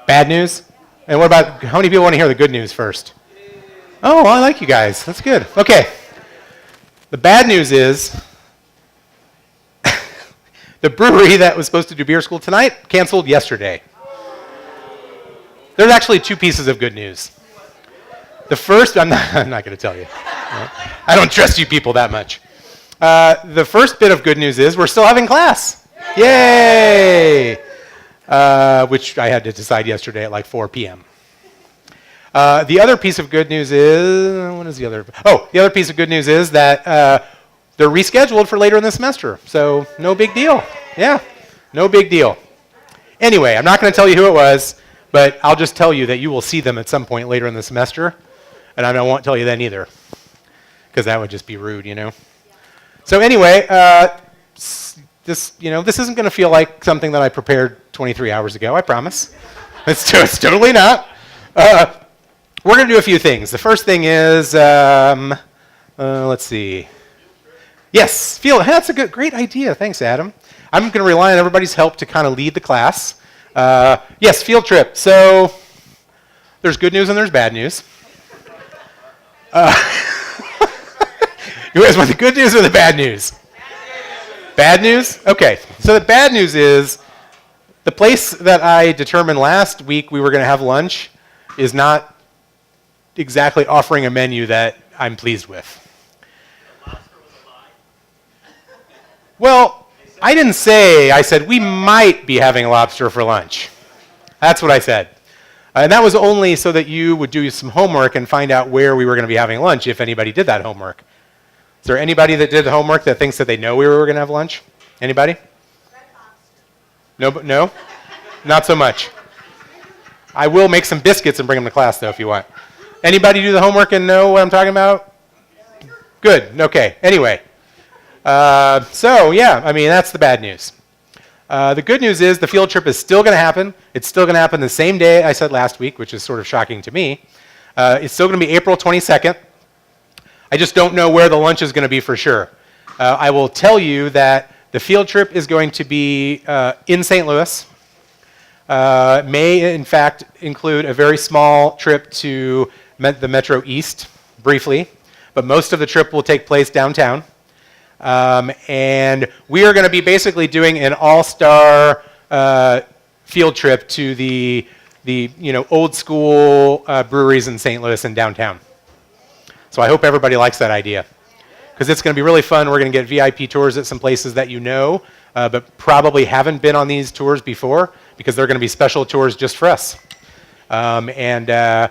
Bad news? And what about, how many people want to hear the good news first? Oh, I like you guys. That's good. Okay. The bad news is the brewery that was supposed to do beer school tonight canceled yesterday. There's actually two pieces of good news. The first, I'm not going to tell you. I don't trust you people that much. The first bit of good news is we're still having class. Yay! Which I had to decide yesterday at like 4 p.m. The other piece of good news is, what is the other? Oh, the other piece of good news is that they're rescheduled for later in the semester. So no big deal. Yeah, no big deal. Anyway, I'm not going to tell you who it was, but I'll just tell you that you will see them at some point later in the semester. And I won't tell you then either, because that would just be rude, you know. So anyway, this isn't going to feel like something that I prepared 23 hours ago, I promise. It's totally not. We're going to do a few things. The first thing is, let's see. Yes, that's a great idea. Thanks, Adam. I'm going to rely on everybody's help to kind of lead the class. Yes, field trip. So there's good news and there's bad news. You guys want the good news or the bad news? Bad news? Okay. So the bad news is the place that I determined last week we were going to have lunch is not exactly offering a menu that I'm pleased with. Well, I didn't say, I said we might be having lobster for lunch. That's what I said. And that was only so that you would do some homework and find out where we were going to be having lunch if anybody did that homework. Is there anybody that did the homework that thinks that they know we were going to have lunch? Anybody? No? Not so much. I will make some biscuits and bring them to class, though, if you want. Anybody do the homework and know what I'm talking about? Good. Okay. Anyway. So, yeah, I mean, that's the bad news. The good news is the field trip is still going to happen. It's still going to happen the same day I said last week, which is sort of shocking to me. It's still going to be April 22nd. I just don't know where the lunch is going to be for sure. I will tell you that the field trip is going to be in St. Louis. May, in fact, include a very small trip to the Metro East, briefly. But most of the trip will take place downtown. And we are going to be basically doing an all-star field trip to the old school breweries in St. Louis and downtown. So I hope everybody likes that idea, because it's going to be really fun. We're going to get VIP tours at some places that you know, but probably haven't been on these tours before, because they're going to be special tours just for us. And then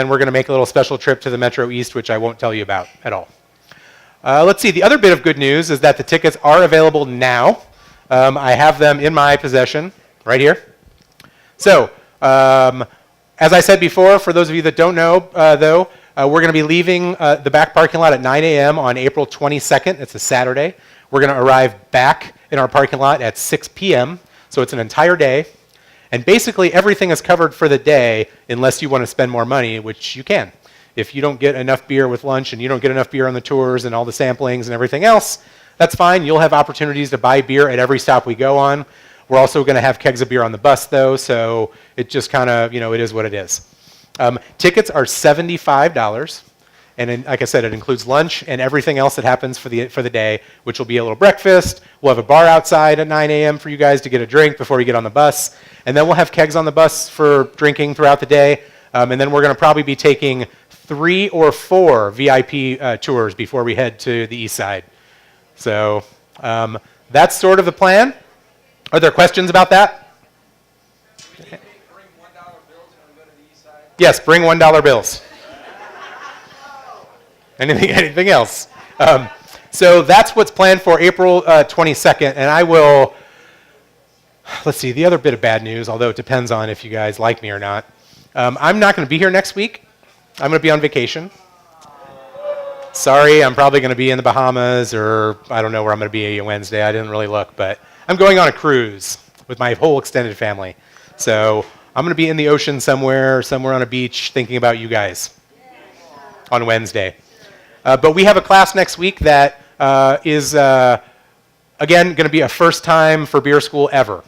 we're going to make a little special trip to the Metro East, which I won't tell you about at all. Let's see, the other bit of good news is that the tickets are available now. I have them in my possession right here. So, as I said before, for those of you that don't know, though, we're going to be leaving the back parking lot at 9 a.m. on April 22nd. It's a Saturday. We're going to arrive back in our parking lot at 6 p.m., so it's an entire day. And basically everything is covered for the day unless you want to spend more money, which you can. If you don't get enough beer with lunch and you don't get enough beer on the tours and all the samplings and everything else, that's fine. You'll have opportunities to buy beer at every stop we go on. We're also going to have kegs of beer on the bus, though, so it just kind of, it is what it is. Tickets are $75, and like I said, it includes lunch and everything else that happens for the day, which will be a little breakfast. We'll have a bar outside at 9 a.m. for you guys to get a drink before you get on the bus, and then we'll have kegs on the bus for drinking throughout the day, and then we're going to probably be taking 3 or 4 VIP tours before we head to the east side. So that's sort of the plan. Are there questions about that? Yes, bring $1 bills. Anything else? So that's what's planned for April 22nd, and I will, let's see, the other bit of bad news, although it depends on if you guys like me or not. I'm not going to be here next week. I'm going to be on vacation. Sorry, I'm probably going to be in the Bahamas, or I don't know where I'm going to be Wednesday. I didn't really look, but I'm going on a cruise with my whole extended family. So I'm going to be in the ocean somewhere on a beach thinking about you guys on Wednesday. But we have a class next week that is, again, going to be a first time for beer school ever.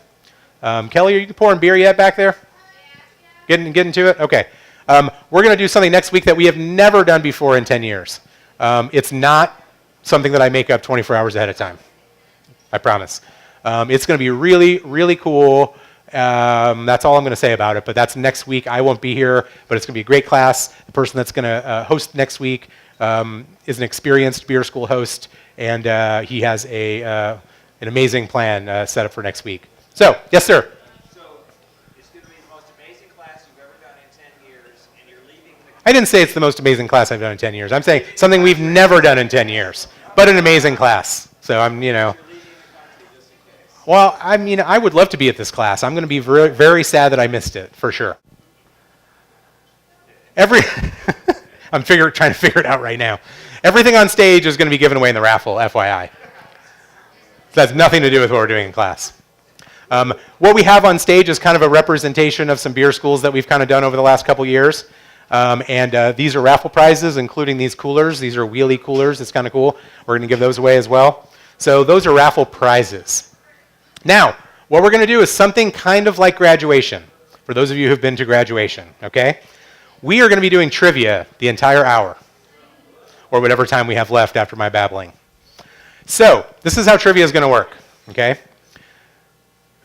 Kelly, are you pouring beer yet back there? Getting to it? Okay. We're going to do something next week that we have never done before in 10 years. It's not something that I make up 24 hours ahead of time. I promise. It's going to be really, really cool. That's all I'm going to say about it, but that's next week. I won't be here, but it's going to be a great class. The person that's going to host next week is an experienced beer school host, and he has an amazing plan set up for next week. So, yes, sir? So, it's going to be the most amazing class you've ever done in 10 years, and you're leaving the... I didn't say it's the most amazing class I've done in 10 years. I'm saying something we've never done in 10 years, but an amazing class. So I'm, Well, I mean, I would love to be at this class. I'm going to be very, very sad that I missed it, for sure. I'm trying to figure it out right now. Everything on stage is going to be given away in the raffle, FYI. So that's nothing to do with what we're doing in class. What we have on stage is kind of a representation of some beer schools that we've kind of done over the last couple years. These are raffle prizes, including these coolers. These are wheelie coolers. It's kind of cool. We're going to give those away as well. So those are raffle prizes. Now, what we're going to do is something kind of like graduation, for those of you who've been to graduation, okay? We are going to be doing trivia the entire hour, or whatever time we have left after my babbling. So, this is how trivia is going to work, okay?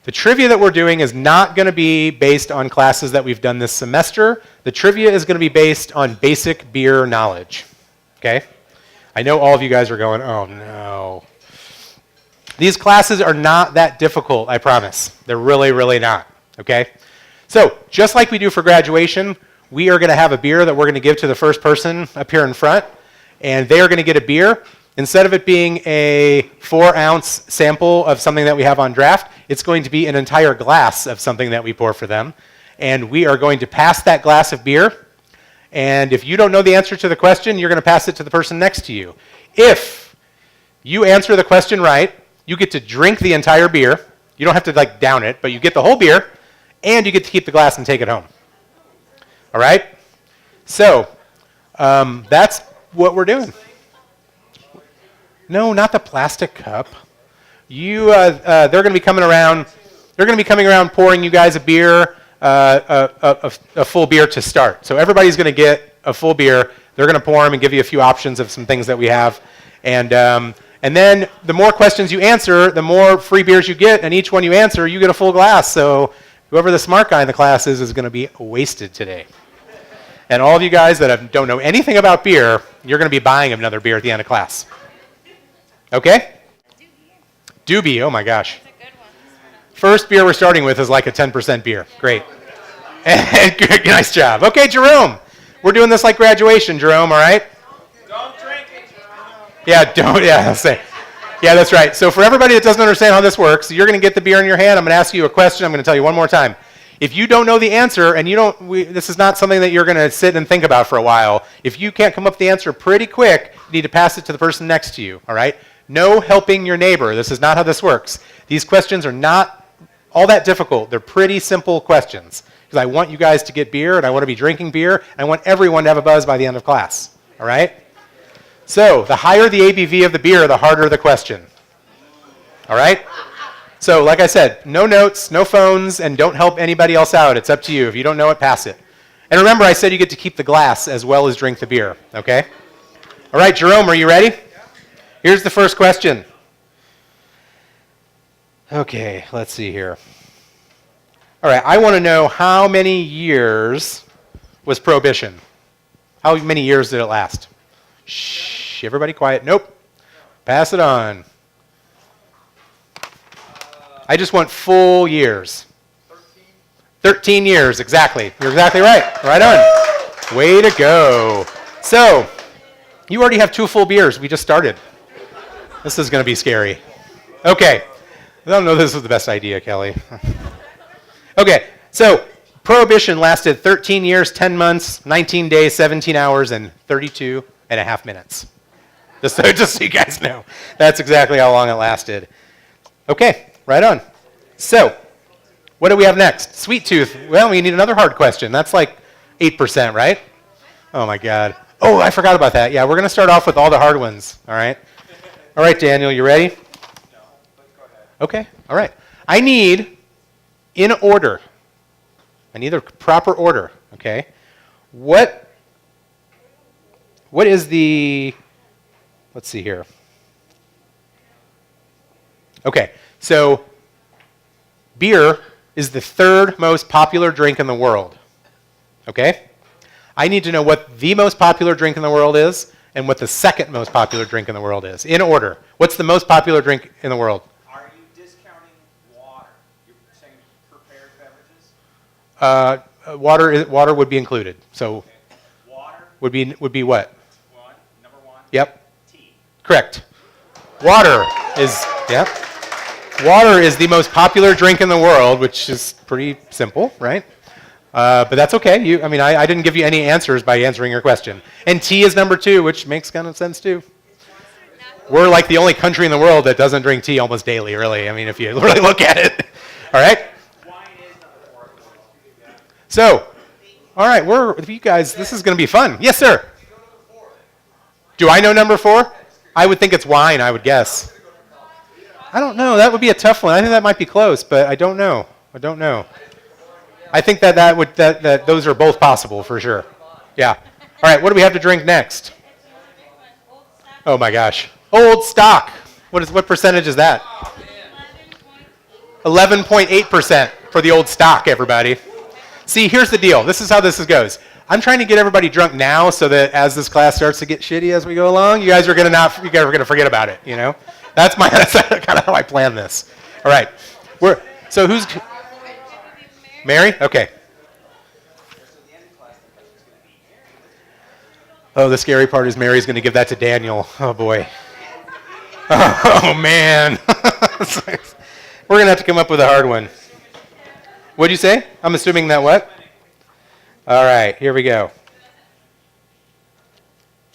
The trivia that we're doing is not going to be based on classes that we've done this semester. The trivia is going to be based on basic beer knowledge, okay? I know all of you guys are going, oh no. These classes are not that difficult, I promise. They're really, really not, okay? So, just like we do for graduation, we are going to have a beer that we're going to give to the first person up here in front, and they are going to get a beer. Instead of it being a 4-ounce sample of something that we have on draft, it's going to be an entire glass of something that we pour for them, and we are going to pass that glass of beer, and if you don't know the answer to the question, you're going to pass it to the person next to you. If you answer the question right, you get to drink the entire beer. You don't have to like down it, but you get the whole beer, and you get to keep the glass and take it home. All right? So that's what we're doing. No, not the plastic cup. They're going to be coming around. They're going to be coming around pouring you guys a beer, a full beer to start. So everybody's going to get a full beer. They're going to pour them and give you a few options of some things that we have, and then the more questions you answer, the more free beers you get, and each one you answer, you get a full glass. So whoever the smart guy in the class is going to be wasted today. And all of you guys that don't know anything about beer, you're going to be buying another beer at the end of class. Okay? Doobie, oh my gosh. First beer we're starting with is like a 10% beer. Great. Nice job. Okay, Jerome. We're doing this like graduation, Jerome, all right? Don't drink it. Yeah, that's right. So for everybody that doesn't understand how this works, you're going to get the beer in your hand. I'm going to ask you a question. I'm going to tell you one more time. If you don't know the answer, and this is not something that you're going to sit and think about for a while. If you can't come up with the answer pretty quick, you need to pass it to the person next to you, all right? No helping your neighbor. This is not how this works. These questions are not all that difficult. They're pretty simple questions, because I want you guys to get beer, and I want to be drinking beer, and I want everyone to have a buzz by the end of class, all right? So the higher the ABV of the beer, the harder the question. All right? So like I said, no notes, no phones, and don't help anybody else out. It's up to you. If you don't know it, pass it. And remember, I said you get to keep the glass as well as drink the beer. Okay? All right, Jerome, are you ready? Here's the first question. Okay, let's see here. All right, I want to know how many years was Prohibition? How many years did it last? Shh, everybody quiet. Nope. Pass it on. I just want full years. 13 years, exactly. You're exactly right. Right on. Way to go. So, you already have 2 full beers. We just started. This is going to be scary. Okay. I don't know if this was the best idea, Kelly. Okay, so Prohibition lasted 13 years, 10 months, 19 days, 17 hours, and 32 and a half minutes. Just so you guys know. That's exactly how long it lasted. Okay, right on. So, what do we have next? Sweet tooth. Well, we need another hard question. That's like 8%, right? Oh my God. Oh, I forgot about that. Yeah, we're going to start off with all the hard ones, all right? All right, Daniel, you ready? No, let's go ahead. Okay, all right. I need, in order, I need the proper order, okay? What is the, let's see here. Okay, so beer is the third most popular drink in the world, okay? I need to know what the most popular drink in the world is and what the second most popular drink in the world is, in order. What's the most popular drink in the world? Are you discounting water? You're saying prepared beverages? Water would be included. So Okay. Water, would be what? number one. Yep. Tea. Correct. Water is Water is the most popular drink in the world, which is pretty simple, right? But that's okay. I didn't give you any answers by answering your question. And tea is number 2, which makes kind of sense too. We're like the only country in the world that doesn't drink tea almost daily, really. I mean, if you really look at it. All right? Wine is number 4. So, all right, with you guys, this is going to be fun. Yes, sir. Do I know number 4? I would think it's wine, I would guess. I don't know. That would be a tough one. I think that might be close, but I don't know. I think that those are both possible for sure. Yeah. All right, what do we have to drink next? Oh my gosh. Old stock. What percentage is that? 11.8% for the old stock, everybody. See, here's the deal. This is how this goes. I'm trying to get everybody drunk now so that as this class starts to get shitty as we go along, you guys are gonna forget about it, you know? That's kind of how I plan this. All right. So who's Mary? Okay. Oh, the scary part is Mary's going to give that to Daniel. Oh, boy. Oh, man. We're going to have to come up with a hard one. What'd you say? I'm assuming that what? All right, here we go.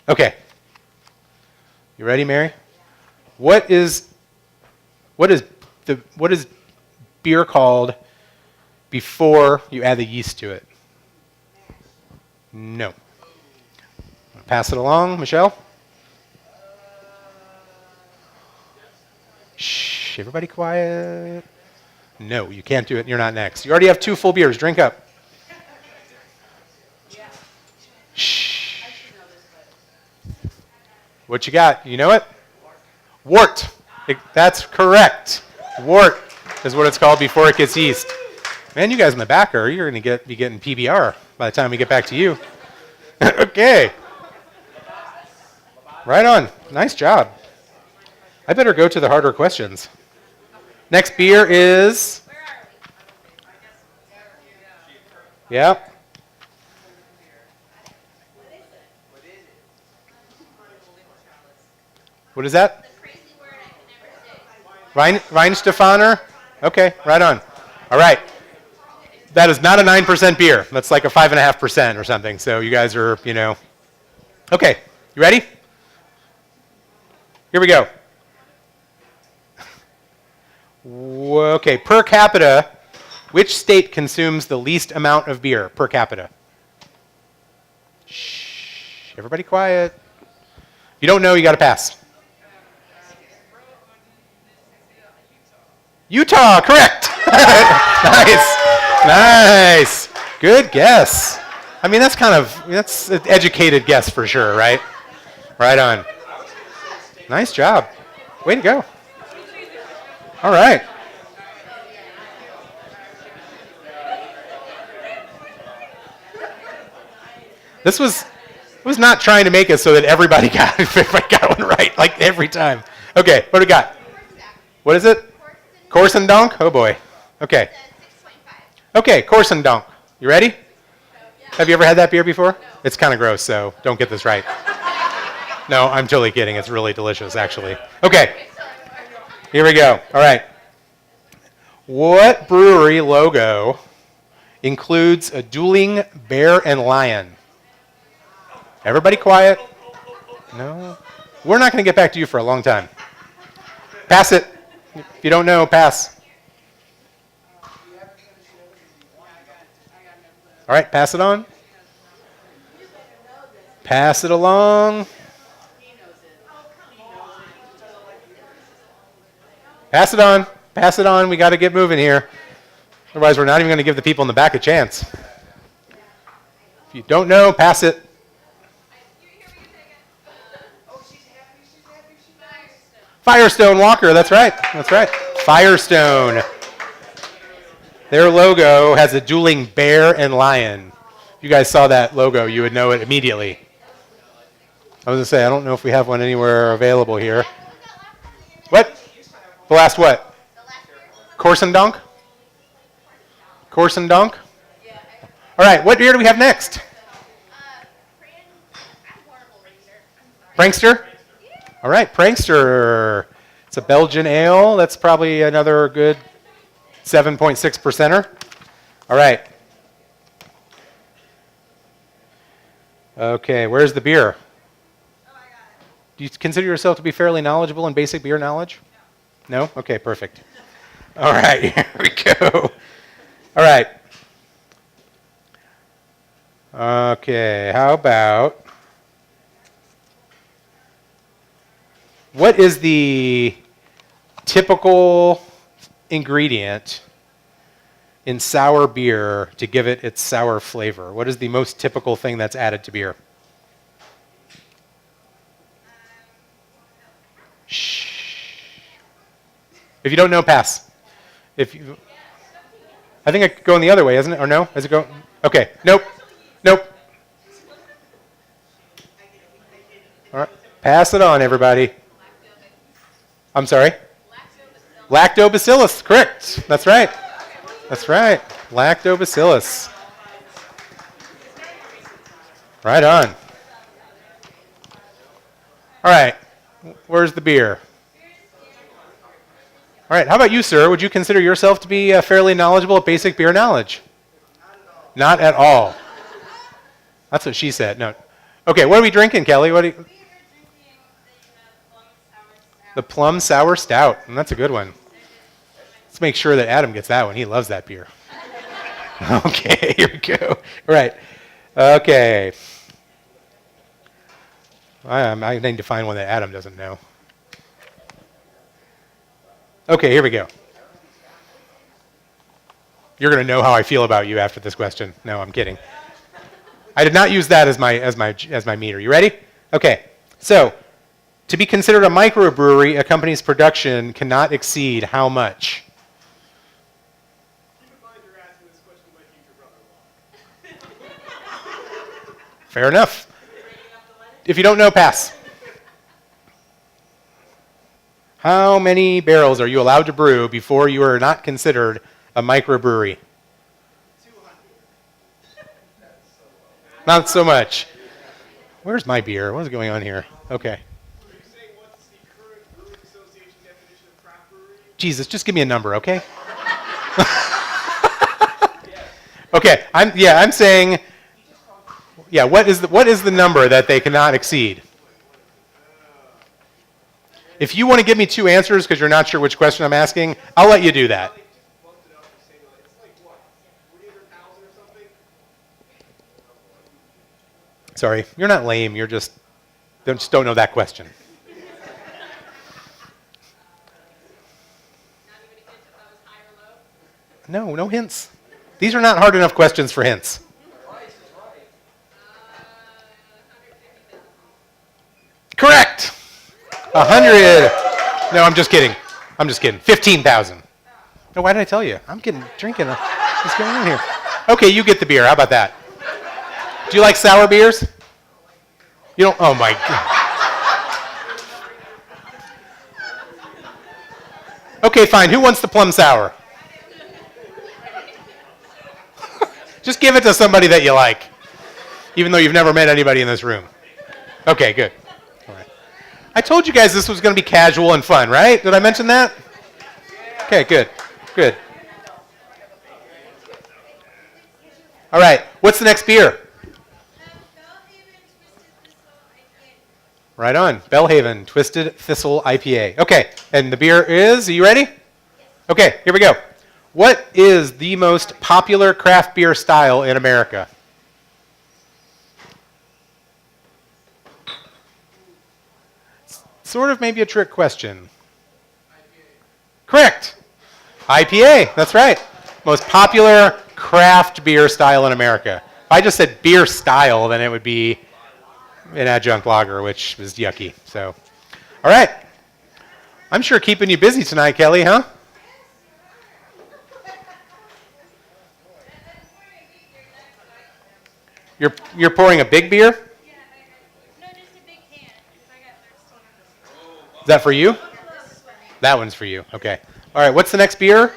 Okay. You ready, Mary? What is beer called before you add the yeast to it? No. Pass it along, Michelle. Shh, everybody quiet. No, you can't do it. You're not next. You already have 2 full beers. Drink up. Shh. What you got? You know it? Wort. That's correct. Wort is what it's called before it gets yeast. Man, you guys in the back you're going to be getting PBR by the time we get back to you. Okay. Right on. Nice job. I better go to the harder questions. Next beer is... Yeah. What is that? Weinstefaner? Okay, right on. All right. That is not a 9% beer. That's like a 5.5% or something. So you guys are, Okay, you ready? Here we go. Okay, per capita, which state consumes the least amount of beer per capita? Shh, everybody quiet. If you don't know, you got to pass. Utah, correct. Nice. Good guess. I mean, that's an educated guess for sure, right? Right on. Nice job. Way to go. All right. This was not trying to make it so that everybody got one right, like every time. Okay, what do we got? What is it? Korsendonk? Oh boy. Okay. Okay, Korsendonk. You ready? Have you ever had that beer before? It's kind of gross, so don't get this right. No, I'm totally kidding. It's really delicious, actually. Okay. Here we go. All right. What brewery logo includes a dueling bear and lion? Everybody quiet. No? We're not going to get back to you for a long time. Pass it. If you don't know, pass. All right, pass it on. Pass it along. Pass it on. Pass it on. We got to get moving here. Otherwise, we're not even going to give the people in the back a chance. If you don't know, pass it. Firestone Walker, that's right. That's right. Firestone. Their logo has a dueling bear and lion. If you guys saw that logo, you would know it immediately. I was going to say, I don't know if we have one anywhere available here. What? The last what? Corsendonk? Corsendonk? All right, what beer do we have next? Prankster? All right, Prankster. It's a Belgian ale. That's probably another good 7.6%er. All right. Okay, where's the beer? Do you consider yourself to be fairly knowledgeable in basic beer knowledge? No? Okay, perfect. All right, here we go. All right. Okay, how about, what is the typical ingredient in sour beer to give it its sour flavor? What is the most typical thing that's added to beer? Shh. If you don't know, pass. If you, I think it's going the other way, isn't it? Or no? Is it going? Okay. Nope. Nope. All right. Pass it on, everybody. I'm sorry? Lactobacillus. Correct. That's right. That's right. Lactobacillus. Right on. All right. Where's the beer? All right. How about you, sir? Would you consider yourself to be fairly knowledgeable at basic beer knowledge? Not at all. That's what she said. No. Okay. What are we drinking, Kelly? What are you? The plum sour stout. And that's a good one. Let's make sure that Adam gets that one. He loves that beer. Okay. Here we go. All right. Okay. I need to find one that Adam doesn't know. Okay, here we go. You're going to know how I feel about you after this question. No, I'm kidding. I did not use that as my meter. You ready? Okay. So, to be considered a microbrewery, a company's production cannot exceed how much? Keep in mind you're asking this question to my future brother-in-law. Fair enough. If you don't know, pass. How many barrels are you allowed to brew before you are not considered a microbrewery? 200. Not so much. Where's my beer? What is going on here? Okay. Are you saying what's the current Brewing Association definition of craft brewery? Jesus, just give me a number, okay? Okay, I'm saying, yeah, what is the number that they cannot exceed? If you want to give me two answers because you're not sure which question I'm asking, I'll let you do that. Sorry, you're not lame. You're just don't know that question. No hints. These are not hard enough questions for hints. Correct. 100. No, I'm just kidding. 15,000. No, why did I tell you? I'm drinking. What's going on here? Okay, you get the beer. How about that? Do you like sour beers? You don't? Oh my God. Okay, fine. Who wants the plum sour? Just give it to somebody that you like, even though you've never met anybody in this room. Okay, good. All right. I told you guys this was going to be casual and fun, right? Did I mention that? Okay, good. Good. All right. What's the next beer? Right on. Bellhaven Twisted Thistle IPA. Okay. And the beer is, are you ready? Okay, here we go. What is the most popular craft beer style in America? Sort of maybe a trick question. IPA. Correct. IPA, that's right. Most popular craft beer style in America. If I just said beer style, then it would be an adjunct lager, which is yucky. So, all right. I'm sure keeping you busy tonight, Kelly, huh? You're pouring a big beer? No, just a big can. I got thirsty. Is that for you? That one's for you. Okay. All right. What's the next beer?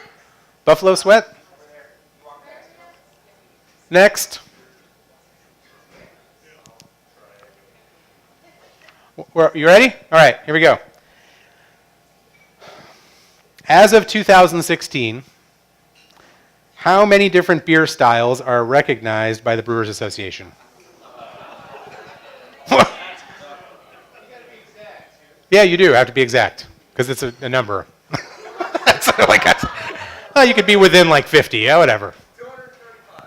Buffalo Sweat? Next. You ready? All right. Here we go. As of 2016, how many different beer styles are recognized by the Brewers Association? Yeah, you do have to be exact because it's a number. So like, oh, you could be within like 50, yeah, whatever.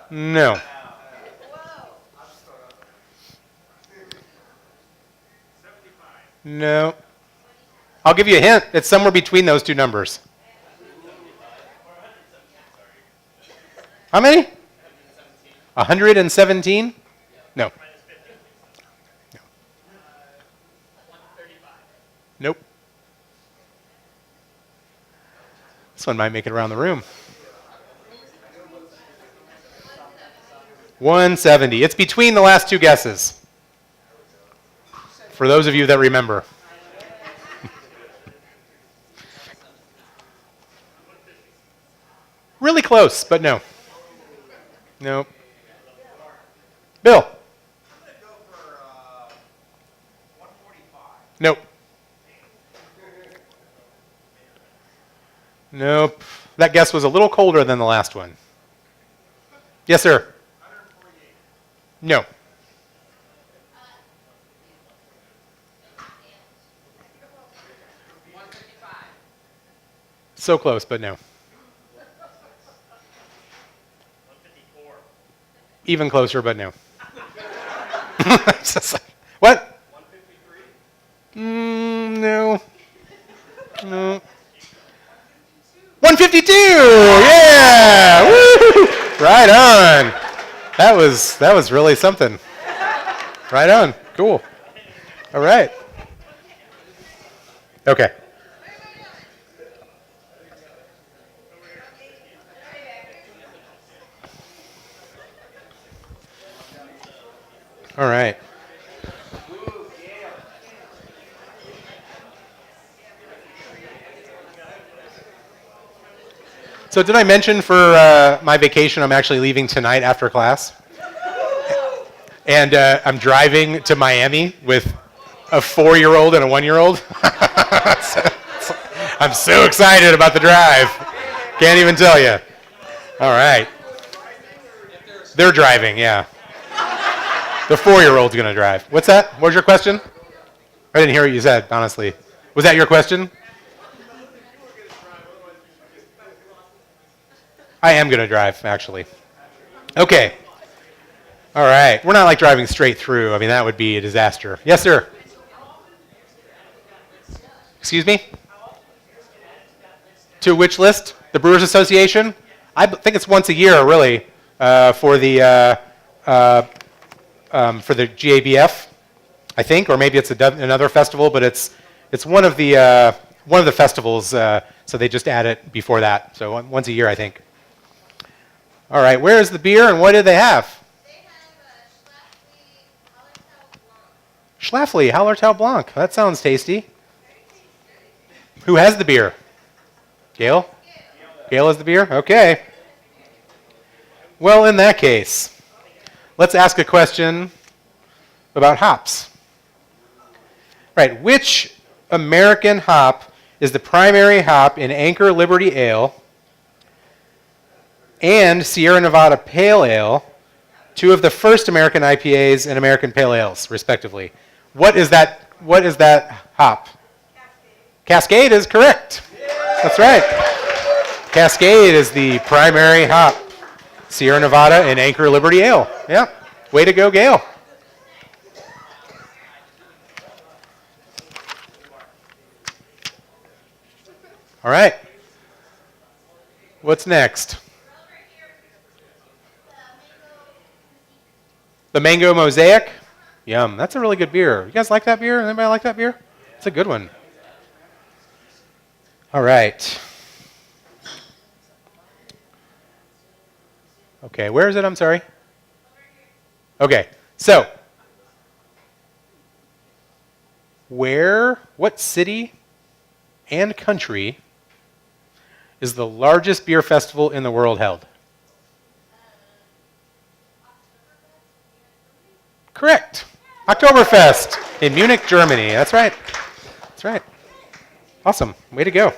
No. No. I'll give you a hint. It's somewhere between those two numbers. How many? 117? No. Nope. This one might make it around the room. 170. It's between the last two guesses. For those of you that remember. Really close, but no. Nope. Bill. Nope. Nope. That guess was a little colder than the last one. Yes, sir. No. So close, but no. Even closer, but no. What? 153? No. No. 152! Yeah! Woo! Right on. That was really something. Right on. Cool. All right. Okay. All right. So did I mention for my vacation I'm actually leaving tonight after class? And I'm driving to Miami with a 4-year-old and a 1-year-old. I'm so excited about the drive. Can't even tell you. All right. They're driving, yeah. The 4-year-old's going to drive. What's that? What was your question? I didn't hear what you said, honestly. Was that your question? I am going to drive, actually. Okay. All right. We're not like driving straight through. I mean, that would be a disaster. Yes, sir. Excuse me? To which list? The Brewers Association? I think it's once a year, really, for the GABF, I think, or maybe it's another festival, but it's one of the festivals. So they just add it before that. So once a year, I think. All right. Where is the beer, and what do they have? They have Schlafly Hallertau Blanc. That sounds tasty. Who has the beer? Gail? Gail has the beer? Okay. Well, in that case, let's ask a question about hops. Right. Which American hop is the primary hop in Anchor Liberty Ale and Sierra Nevada Pale Ale, two of the first American IPAs and American Pale Ales, respectively? What is that hop? Cascade is correct. That's right. Cascade is the primary hop. Sierra Nevada and Anchor Liberty Ale. Yeah. Way to go, Gail. All right. What's next? The Mango Mosaic. Yum. That's a really good beer. You guys like that beer? Anybody like that beer? It's a good one. All right. Okay, where is it? I'm sorry. Okay, so what city and country is the largest beer festival in the world held? Correct. Oktoberfest in Munich, Germany. That's right. That's right. Awesome. Way to go.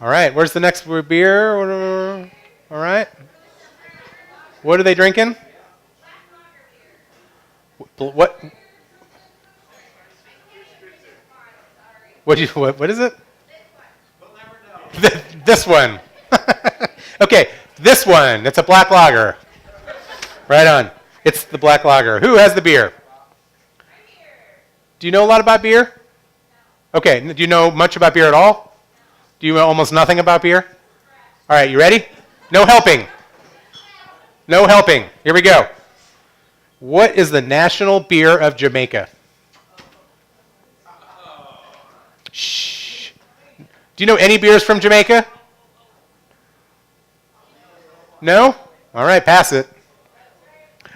All right, where's the next beer? All right. What are they drinking? What? What is it? This one. Okay, this one. It's a black lager. Right on. It's the black lager. Who has the beer? Do you know a lot about beer? Okay, do you know much about beer at all? Do you know almost nothing about beer? All right, you ready? No helping. No helping. Here we go. What is the national beer of Jamaica? Shh. Do you know any beers from Jamaica? No? All right, pass it.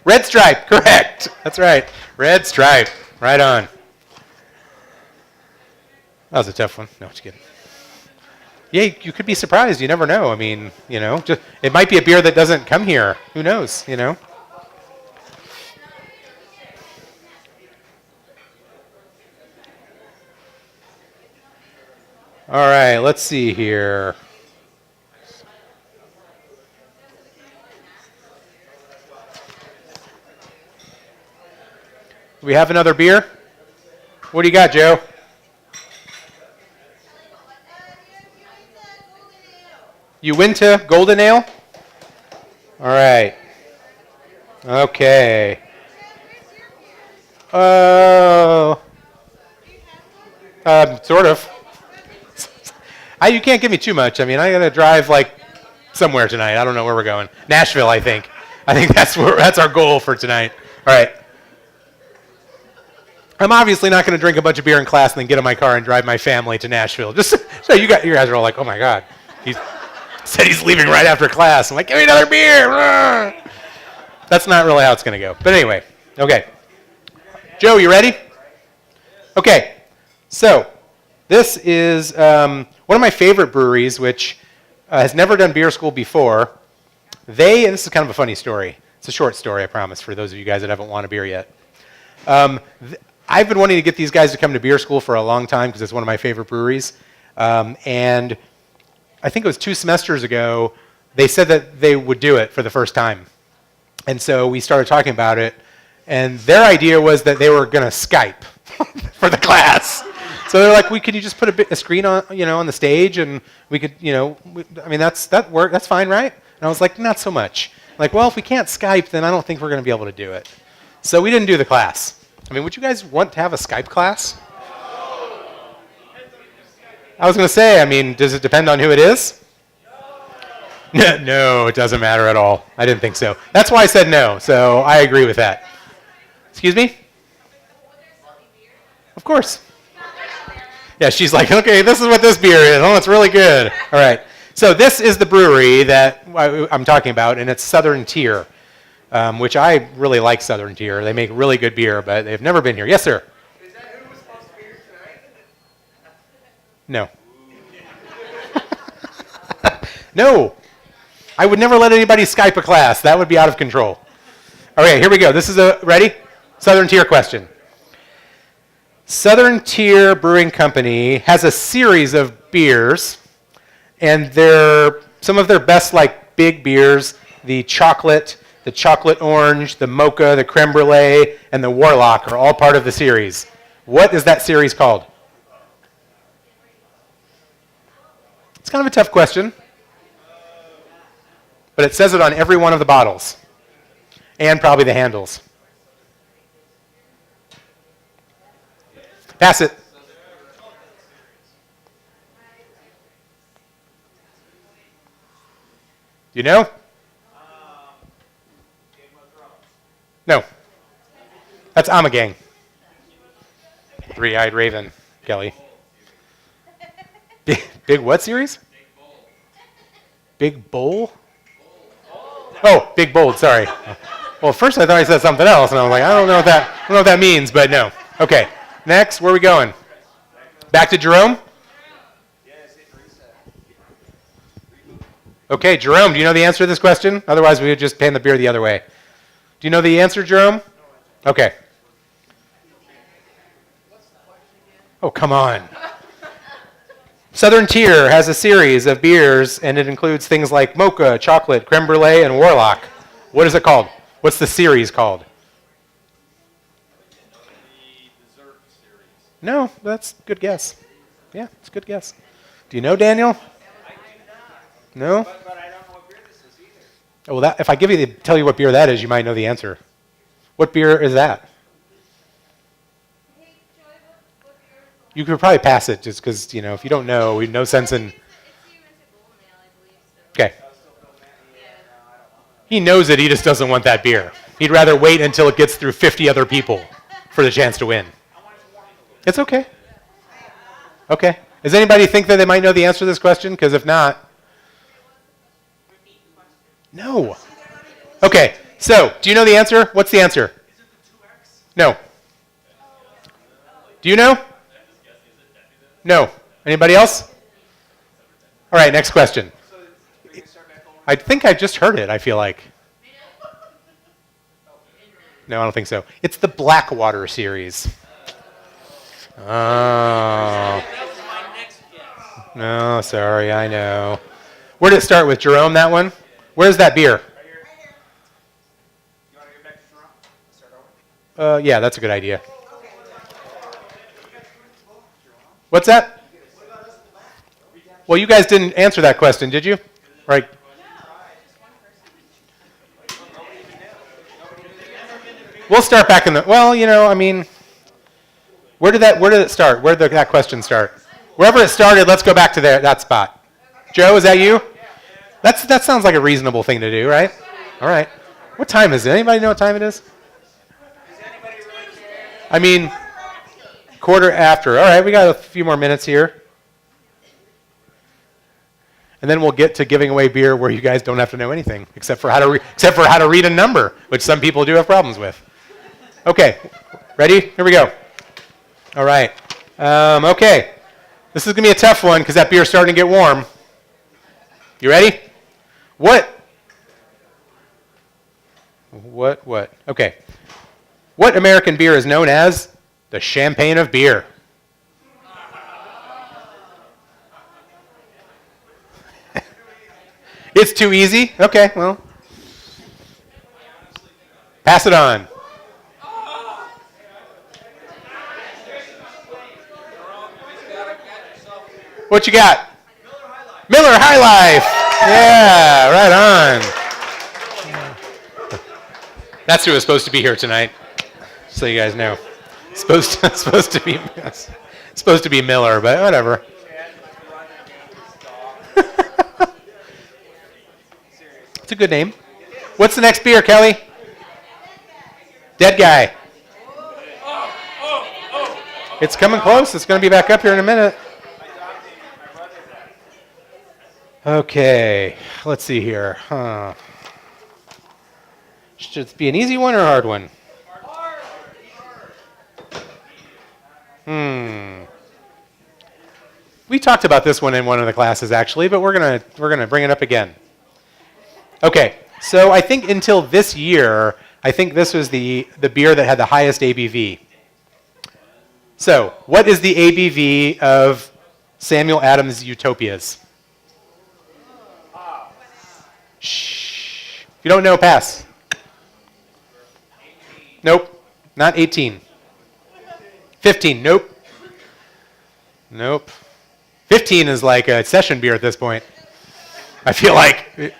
Red Stripe, correct. That's right. Red Stripe. Right on. That was a tough one. No, just kidding. Yeah, you could be surprised. You never know. I mean, it might be a beer that doesn't come here. Who knows, All right, let's see here. Do we have another beer? What do you got, Joe? You went to Golden Ale? All right. Okay. Sort of. You can't give me too much. I mean, I gotta drive somewhere tonight. I don't know where we're going. Nashville, I think. I think that's our goal for tonight. All right. I'm obviously not going to drink a bunch of beer in class and then get in my car and drive my family to Nashville. Just so you guys are all like, oh my God, he said he's leaving right after class. I'm like, give me another beer. That's not really how it's going to go. But anyway, okay. Joe, you ready? Okay. So this is one of my favorite breweries, which has never done beer school before. This is kind of a funny story. It's a short story, I promise, for those of you guys that haven't won a beer yet. I've been wanting to get these guys to come to beer school for a long time because it's one of my favorite breweries. And I think it was 2 semesters ago, they said that they would do it for the first time. And so we started talking about it. And their idea was that they were going to Skype for the class. So they're like, "Can you just put a screen on, on the stage, and we could, that's fine, right?" And I was like, "Not so much." Like, well, if we can't Skype, then I don't think we're going to be able to do it. So we didn't do the class. I mean, would you guys want to have a Skype class? I was going to say, I mean, does it depend on who it is? No, it doesn't matter at all. I didn't think so. That's why I said no, so I agree with that. Excuse me? Of course. Yeah, she's like, okay, this is what this beer is. Oh, it's really good. All right. So this is the brewery that I'm talking about, and it's Southern Tier, which I really like Southern Tier. They make really good beer, but they've never been here. Yes, sir? Is that who was supposed to be here tonight? No. No. I would never let anybody Skype a class. That would be out of control. Okay, here we go. This is ready? Southern Tier question. Southern Tier Brewing Company has a series of beers, and some of their best big beers, the chocolate orange, the mocha, the creme brulee, and the warlock are all part of the series. What is that series called? It's kind of a tough question, but it says it on every one of the bottles, and probably the handles. Pass it. You know? Game of Thrones. No. That's Amagang. Three-eyed raven, Kelly. Big what series? Big Bowl? Oh, Big Bold, sorry. Well, at first I thought I said something else, and I was like, I don't know what that means, but no. Okay, next, where are we going? Back to Jerome? Yes, hit reset. Okay, Jerome, do you know the answer to this question? Otherwise, we would just pan the beer the other way. Do you know the answer, Jerome? Okay. Oh, come on. Southern Tier has a series of beers, and it includes things like Mocha, Chocolate, Creme Brulee, and Warlock. What is it called? What's the series called? The dessert series. No, that's a good guess. Yeah, it's a good guess. Do you know, Daniel? I do not. No? But I don't know what beer this is either. Oh, well, if I tell you what beer that is, you might know the answer. What beer is that? Hey, Joy, what beer is the You could probably pass it just because, if you don't know, we've no sense in... It's you into Golden Ale, I believe. So. Okay. I was still feeling that. Yeah, no, I don't want He knows it. He just doesn't want that beer. He'd rather wait until it gets through 50 other people for the chance to win. I want it to warm a little. It's okay. Okay. Does anybody think that they might know the answer to this question? Because if not... No. Okay. So, do you know the answer? What's the answer? Is it the 2X? No. Do you know? No. Anybody else? All right, next question. So we can start back over. I think I just heard it, I feel like. No, I don't think so. It's the Blackwater series. Oh. That was my next guess. No, sorry, I know. Where did it start with, Jerome, that one? Where's that beer? Right here. You want to get back to Toronto? Start over? Yeah, that's a good idea. What's that? Well, you guys didn't answer that question, did you? Right. We'll start back in the... Well, where did it start? Where did that question start? Wherever it started, let's go back to that spot. Joe, is that you? That sounds like a reasonable thing to do, right? All right. What time is it? Anybody know what time it is? Does anybody really care? I mean, quarter after. All right, we got a few more minutes here. And then we'll get to giving away beer where you guys don't have to know anything except for how to read a number, which some people do have problems with. Okay, ready? Here we go. All right. Okay. This is going to be a tough one because that beer's starting to get warm. You ready? What? Okay. What American beer is known as the champagne of beer? It's too easy? Okay, well. Pass it on. What you got? Miller High Life. Yeah, right on. That's who was supposed to be here tonight, so you guys know. Supposed to be Miller, but whatever. It's a good name. What's the next beer, Kelly? Dead Guy. It's coming close. It's going to be back up here in a minute. Okay, let's see here. Should it be an easy one or a hard one? We talked about this one in one of the classes actually, but we're gonna bring it up again. Okay, so I think until this year, I think this was the beer that had the highest ABV. So, what is the ABV of Samuel Adams' Utopias? Shh. If you don't know, pass. Nope. Not 18. 15. Nope. Nope. 15 is like a session beer at this point. I feel like.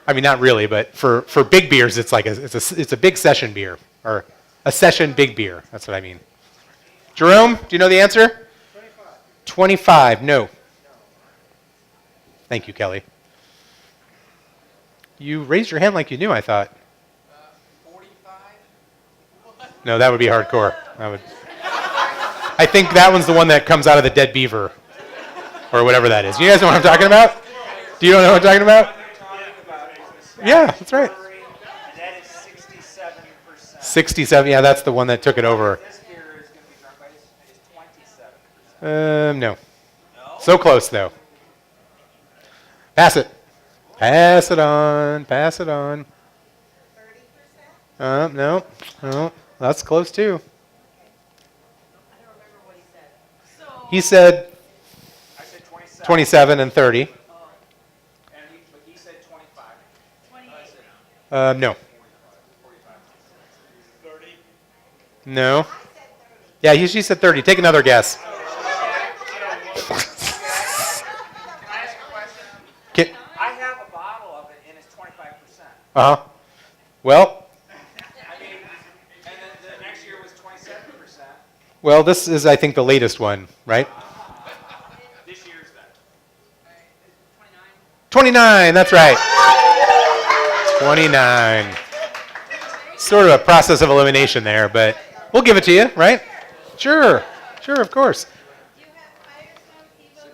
I mean, not really, but for big beers, it's like it's a big session beer or a session big beer. That's what I mean. Jerome, do you know the answer? 25. No. Thank you, Kelly. You raised your hand like you knew, I thought. 45? No, that would be hardcore. That would. I think that one's the one that comes out of the dead beaver. Or whatever that is. You guys know what I'm talking about? Do you know what I'm talking about? Yeah, that's right. That is 67%. 67, yeah, that's the one that took it over. This beer is going to be drunk by is 27%. No. So close, though. Pass it. Pass it on. Pass it on. 30%? No. No. That's close, too. I don't remember what he said. He said I said 27. 27 and 30. But he said 25. 28. No. 45. 30. No. Yeah, she said 30. Take another guess. Can I ask a question? I have a bottle of it and it's 25%. Uh-huh. Well, I mean, and then the next year was 27%. well, this is, I think, the latest one, right? This year's then. 29, that's right. 29. Sort of a process of elimination there, but we'll give it to you, right? Sure. Sure, of course. You have Firestone Evo Hills.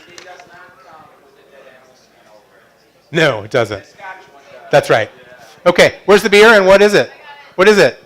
It does not come with the dead animal skin over it. No, it doesn't. Scotch one does. That's right. Okay, where's the beer and what is it? What is it?